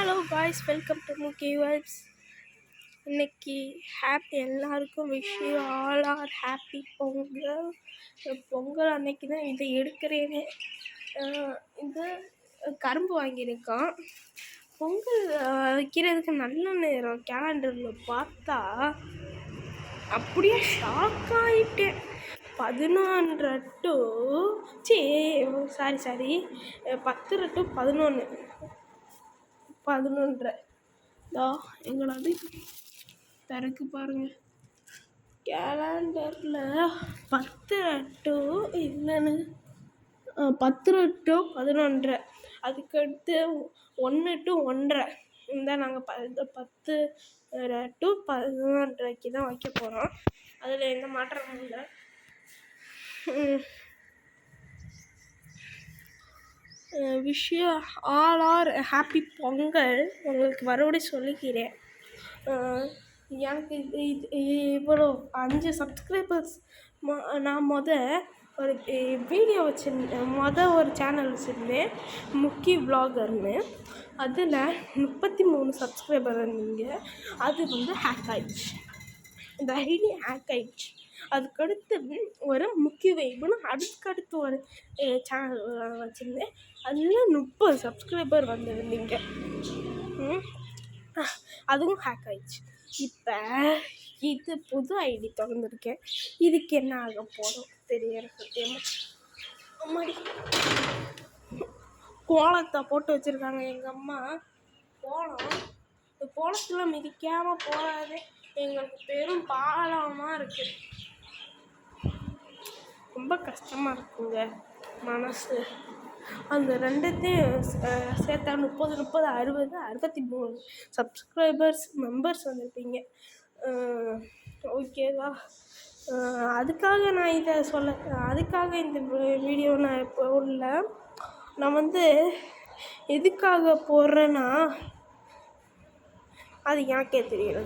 Hello guys, welcome to முக்கி vibes. இன்னைக்கு எல்லாருக்கும் all are happy Pongal. Pongal அன்னைக்கு தான் இதை எடுக்கிறேனே. இது கரும்பு வாங்கியிருக்கான். பொங்கல் வைக்கிறதுக்கு நல்ல நேரம் கேலண்டரில் பார்த்தா அப்படியே ஷாக் ஆகிட்டேன். 11 to சாரி 10 to 11:30 எங்களாது திறக்கு பாருங்க. கேலண்டரில் 10 to 11:30, அதுக்கடுத்து 1 to 1:30. இந்த நாங்கள் 10 to 11:30 தான் வைக்க போகிறோம். அதில் எந்த மாற்றமும் இல்லை. Wish you all are happy Pongal. உங்களுக்கு மறுபடி சொல்லிக்கிறேன். எனக்கு இவ்வளோ 5 சப்ஸ்கிரைபர்ஸ். நான் ஒரு வீடியோ வச்சுருந்தேன், ஒரு சேனல் வச்சுருந்தேன், முக்கி விலாகர்னு. அதில் 33 சப்ஸ்கிரைபர் இருந்தீங்க. அது ஹேக் ஆகிடுச்சு. இந்த ஐடி ஹேக் ஆகிடுச்சு. அதுக்கடுத்து ஒரு முக்கிய வைப்புன்னு அதுக்கடுத்து ஒரு சேனல் வச்சுருந்தேன். அதில் 30 சப்ஸ்கிரைபர் வந்திருந்தீங்க. அதுவும் ஹேக் ஆகிடுச்சு. இப்போ இது புது ஐடி திறந்துருக்கேன். இதுக்கு என்ன ஆக போகிறோம் தெரியல. சத்தியமாக அம்மாடி கோலத்தை போட்டு வச்சுருக்காங்க எங்கள் அம்மா. கோலத்தில் மிதிக்காமல் போகாது. எங்களுக்கு பெரும் பாலமாக இருக்குது. ரொம்ப கஷ்டமாக இருக்குங்க மனசு. அந்த ரெண்டுத்தையும் சேர்த்தா 30, 60, 63 சப்ஸ்கிரைபர்ஸ் மெம்பர்ஸ் வந்திருப்பீங்க. ஓகேவா? அதுக்காக நான் இதை அதுக்காக இந்த வீடியோ நான் போடல. நான் எதுக்காக போடுறேன்னா அது எனக்கே தெரியல.